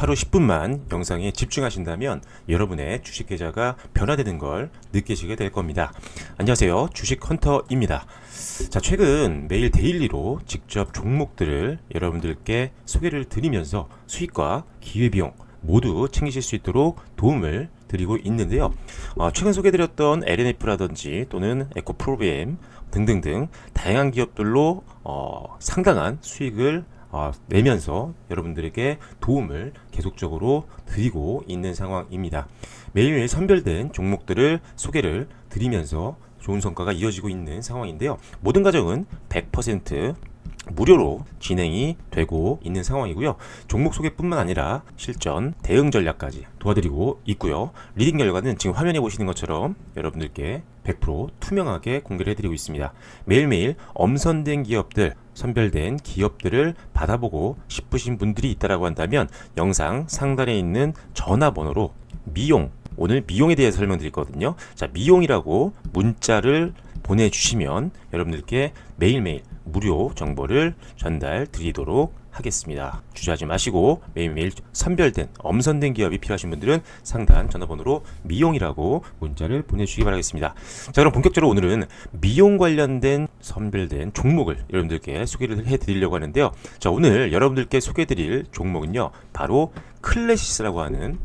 하루 10분만 영상에 집중하신다면 여러분의 주식 계좌가 변화되는 걸 느끼시게 될 겁니다. 안녕하세요. 주식 헌터입니다. 자, 최근 매일 데일리로 직접 종목들을 여러분들께 소개를 드리면서 수익과 기회비용 모두 챙기실 수 있도록 도움을 드리고 있는데요. 최근 소개드렸던 LNF라든지 또는 에코프로비엠 등등등 다양한 기업들로 상당한 수익을 내면서 여러분들에게 도움을 계속적으로 드리고 있는 상황입니다. 매일매일 선별된 종목들을 소개를 드리면서 좋은 성과가 이어지고 있는 상황인데요. 모든 과정은 100% 무료로 진행이 되고 있는 상황이고요. 종목 소개뿐만 아니라 실전, 대응 전략까지 도와드리고 있고요. 리딩 결과는 지금 화면에 보시는 것처럼 여러분들께 100% 투명하게 공개를 해드리고 있습니다. 매일매일 엄선된 기업들, 선별된 기업들을 받아보고 싶으신 분들이 있다고 한다면 영상 상단에 있는 전화번호로 미용, 오늘 미용에 대해서 설명드릴 거거든요. 자, 미용이라고 문자를 보내주시면 여러분들께 매일매일 무료 정보를 전달 드리도록 하겠습니다. 주저하지 마시고 매일매일 선별된 엄선된 기업이 필요하신 분들은 상단 전화번호로 미용이라고 문자를 보내주시기 바라겠습니다. 자, 그럼 본격적으로 오늘은 미용 관련된 선별된 종목을 여러분들께 소개를 해드리려고 하는데요. 자, 오늘 여러분들께 소개해드릴 종목은요, 바로 클래시스라고 하는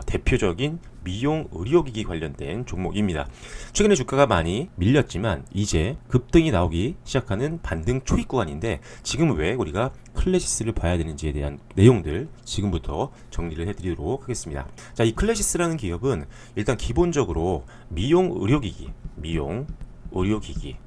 대표적인 미용 의료기기 관련된 종목입니다. 최근에 주가가 많이 밀렸지만 이제 급등이 나오기 시작하는 반등 초입 구간인데, 지금 왜 우리가 클래시스를 봐야 되는지에 대한 내용들 지금부터 정리를 해드리도록 하겠습니다. 자, 이 클래시스라는 기업은 일단 기본적으로 미용 의료기기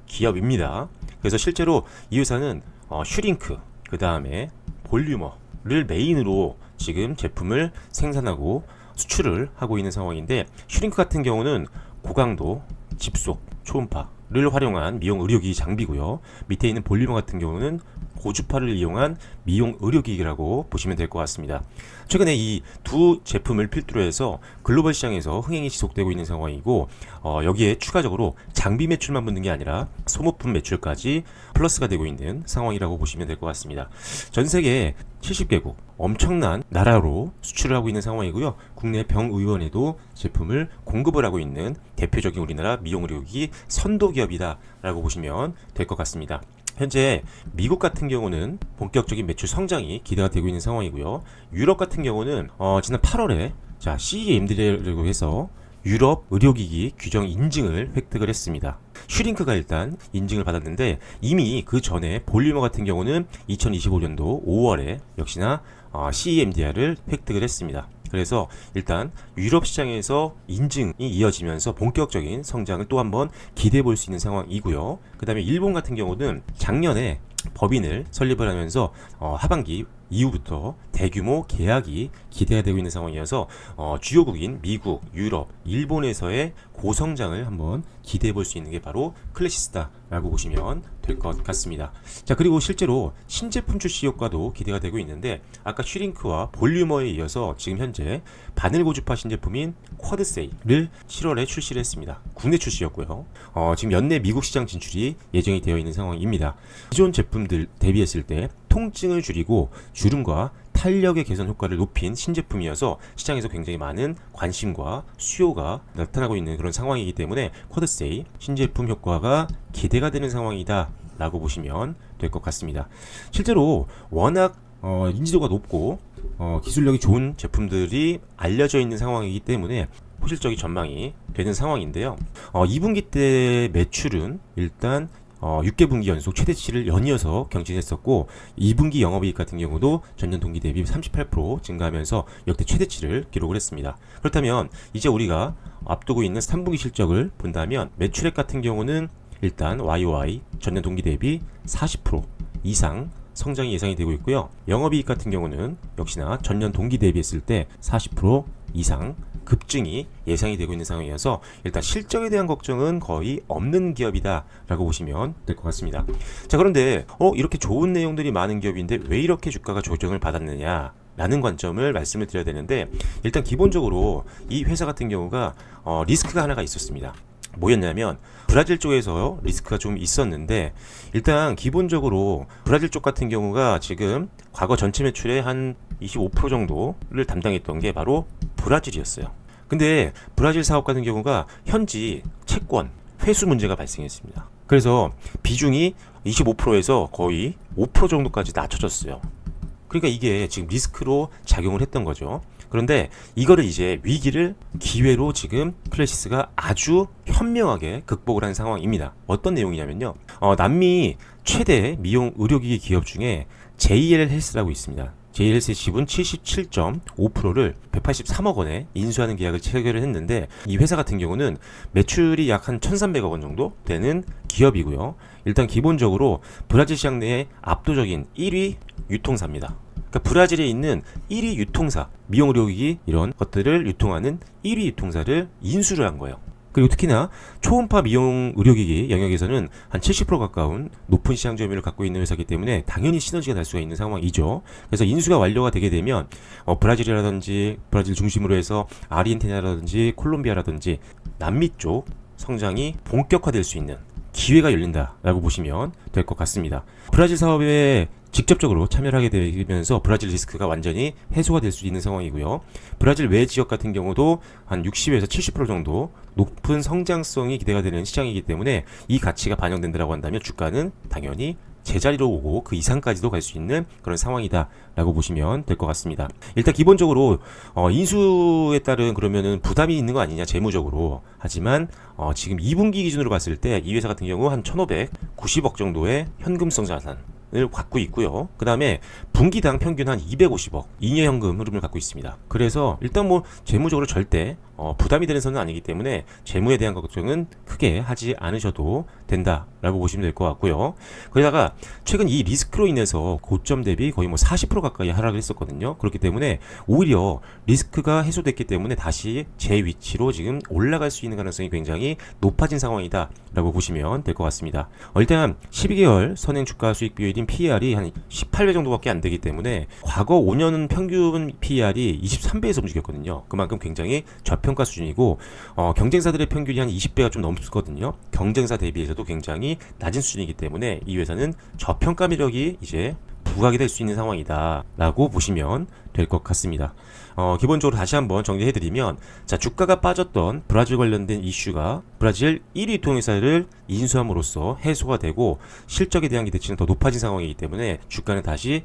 기업입니다. 그래서 실제로 이 회사는 슈링크, 그 다음에 볼류머를 메인으로 지금 제품을 생산하고 수출을 하고 있는 상황인데, 슈링크 같은 경우는 고강도 집속 초음파를 활용한 미용 의료기기 장비고요. 밑에 있는 볼리머 같은 경우는 고주파를 이용한 미용 의료기기라고 보시면 될 것 같습니다. 최근에 이 두 제품을 필두로 해서 글로벌 시장에서 흥행이 지속되고 있는 상황이고, 여기에 추가적으로 장비 매출만 붙는 게 아니라 소모품 매출까지 플러스가 되고 있는 상황이라고 보시면 될 것 같습니다. 전 세계 70개국 엄청난 나라로 수출을 하고 있는 상황이고요. 국내 병의원에도 제품을 공급을 하고 있는 대표적인 우리나라 미용 의료기기 선도기업이다 라고 보시면 될 것 같습니다. 현재 미국 같은 경우는 본격적인 매출 성장이 기대가 되고 있는 상황이고요. 유럽 같은 경우는 지난 8월에 CE-MDR라고 해서 유럽 의료기기 규정 인증을 획득을 했습니다. 슈링크가 일단 인증을 받았는데, 이미 그 전에 볼리머 같은 경우는 2025년도 5월에 역시나 CE-MDR을 획득을 했습니다. 그래서 일단 유럽 시장에서 인증이 이어지면서 본격적인 성장을 또 한번 기대해 볼 수 있는 상황이고요. 그 다음에 일본 같은 경우는 작년에 법인을 설립을 하면서 하반기 이후부터 대규모 계약이 기대가 되고 있는 상황이어서 주요국인 미국, 유럽, 일본에서의 고성장을 한번 기대해 볼 수 있는 게 바로 클래시스다라고 보시면 될 것 같습니다. 자, 그리고 실제로 신제품 출시 효과도 기대가 되고 있는데, 아까 슈링크와 볼류머에 이어서 지금 현재 바늘 고주파 신제품인 쿼드세이를 7월에 출시를 했습니다. 국내 출시였고요. 지금 연내 미국 시장 진출이 예정이 되어 있는 상황입니다. 기존 제품들 대비했을 때 통증을 줄이고 주름과 탄력의 개선 효과를 높인 신제품이어서 시장에서 굉장히 많은 관심과 수요가 나타나고 있는 그런 상황이기 때문에 쿼드세이 신제품 효과가 기대가 되는 상황이다 라고 보시면 될 것 같습니다. 실제로 워낙 인지도가 높고 기술력이 좋은 제품들이 알려져 있는 상황이기 때문에 호실적인 전망이 되는 상황인데요. 2분기 때 매출은 일단 6개 분기 연속 최대치를 연이어서 경신했었고, 2분기 영업이익 같은 경우도 전년 동기 대비 38% 증가하면서 역대 최대치를 기록을 했습니다. 그렇다면 이제 우리가 앞두고 있는 3분기 실적을 본다면 매출액 같은 경우는 일단 YOY 전년 동기 대비 40% 이상 성장이 예상이 되고 있고요. 영업이익 같은 경우는 역시나 전년 동기 대비했을 때 40% 이상 급증이 예상이 되고 있는 상황이어서 일단 실적에 대한 걱정은 거의 없는 기업이다 라고 보시면 될 것 같습니다. 자, 그런데 이렇게 좋은 내용들이 많은 기업인데 왜 이렇게 주가가 조정을 받았느냐 라는 관점을 말씀을 드려야 되는데, 일단 기본적으로 이 회사 같은 경우가 리스크가 하나가 있었습니다. 뭐였냐면 브라질 쪽에서 리스크가 좀 있었는데, 일단 기본적으로 브라질 쪽 같은 경우가 지금 과거 전체 매출의 한 25% 정도를 담당했던 게 바로 브라질이었어요. 근데 브라질 사업 같은 경우가 현지 채권 회수 문제가 발생했습니다. 그래서 비중이 25%에서 거의 5% 정도까지 낮춰졌어요. 그러니까 이게 지금 리스크로 작용을 했던 거죠. 그런데 이거를 이제 위기를 기회로 지금 클래시스가 아주 현명하게 극복을 한 상황입니다. 어떤 내용이냐면요. 남미 최대 미용 의료기기 기업 중에 JL 헬스라고 있습니다. JL 헬스의 지분 77.5%를 183억 원에 인수하는 계약을 체결을 했는데, 이 회사 같은 경우는 매출이 약 한 1,300억 원 정도 되는 기업이고요. 일단 기본적으로 브라질 시장 내에 압도적인 1위 유통사입니다. 그러니까 브라질에 있는 1위 유통사, 미용 의료기기 이런 것들을 유통하는 1위 유통사를 인수를 한 거예요. 그리고 특히나 초음파 미용 의료기기 영역에서는 한 70% 가까운 높은 시장 점유율을 갖고 있는 회사이기 때문에 당연히 시너지가 날 수가 있는 상황이죠. 그래서 인수가 완료가 되게 되면 브라질이라든지 브라질 중심으로 해서 아르헨티나라든지 콜롬비아라든지 남미 쪽 성장이 본격화될 수 있는 기회가 열린다라고 보시면 될 것 같습니다. 브라질 사업에 직접적으로 참여를 하게 되면서 브라질 리스크가 완전히 해소가 될 수 있는 상황이고요. 브라질 외 지역 같은 경우도 한 60에서 70% 정도 높은 성장성이 기대가 되는 시장이기 때문에 이 가치가 반영된다고 한다면 주가는 당연히 제자리로 오고 그 이상까지도 갈 수 있는 그런 상황이다 라고 보시면 될 것 같습니다. 일단 기본적으로 인수에 따른 그러면은 부담이 있는 거 아니냐 재무적으로. 하지만 지금 2분기 기준으로 봤을 때 이 회사 같은 경우 한 1,590억 정도의 현금성 자산 을 갖고 있고요. 그 다음에 분기당 평균 한 250억 잉여 현금 흐름을 갖고 있습니다. 그래서 일단 뭐 재무적으로 절대 부담이 되는 선은 아니기 때문에 재무에 대한 걱정은 크게 하지 않으셔도 된다라고 보시면 될 것 같고요. 거기다가 최근 이 리스크로 인해서 고점 대비 거의 뭐 40% 가까이 하락을 했었거든요. 그렇기 때문에 오히려 리스크가 해소됐기 때문에 다시 제 위치로 지금 올라갈 수 있는 가능성이 굉장히 높아진 상황이다라고 보시면 될 것 같습니다. 일단 12개월 선행 주가 수익 비율인 PER이 한 18배 정도밖에 안 되기 때문에 과거 5년 평균 PER이 23배에서 움직였거든요. 그만큼 굉장히 저평가 수준이고 경쟁사들의 평균이 한 20배가 좀 넘거든요. 경쟁사 대비해서도 굉장히 낮은 수준이기 때문에 이 회사는 저평가 매력이 이제 부각이 될 수 있는 상황이다 라고 보시면 될 것 같습니다. 기본적으로 다시 한번 정리해드리면, 자, 주가가 빠졌던 브라질 관련된 이슈가 브라질 1위 유통회사를 인수함으로써 해소가 되고 실적에 대한 기대치는 더 높아진 상황이기 때문에 주가는 다시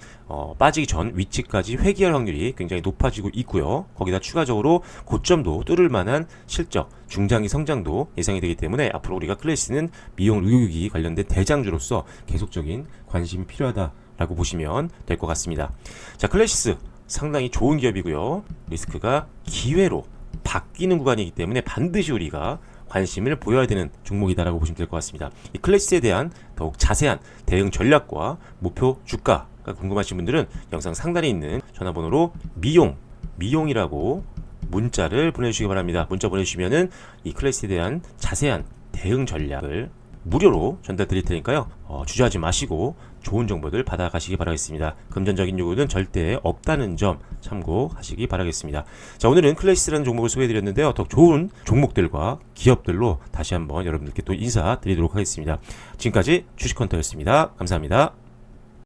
빠지기 전 위치까지 회귀할 확률이 굉장히 높아지고 있고요. 거기다 추가적으로 고점도 뚫을 만한 실적, 중장기 성장도 예상이 되기 때문에 앞으로 우리가 클래시스는 미용 의료기기 관련된 대장주로서 계속적인 관심이 필요하다라고 보시면 될 것 같습니다. 자, 클래시스 상당히 좋은 기업이고요. 리스크가 기회로 바뀌는 구간이기 때문에 반드시 우리가 관심을 보여야 되는 종목이다라고 보시면 될 것 같습니다. 이 클래시스에 대한 더욱 자세한 대응 전략과 목표 주가가 궁금하신 분들은 영상 상단에 있는 전화번호로 미용이라고 문자를 보내주시기 바랍니다. 문자 보내주시면은 이 클래시스에 대한 자세한 대응 전략을 무료로 전달 드릴 테니까요. 주저하지 마시고 좋은 정보들 받아가시기 바라겠습니다. 금전적인 요구는 절대 없다는 점 참고하시기 바라겠습니다. 자, 오늘은 클래시스라는 종목을 소개해드렸는데요. 더 좋은 종목들과 기업들로 다시 한번 여러분들께 또 인사드리도록 하겠습니다. 지금까지 주식헌터였습니다. 감사합니다.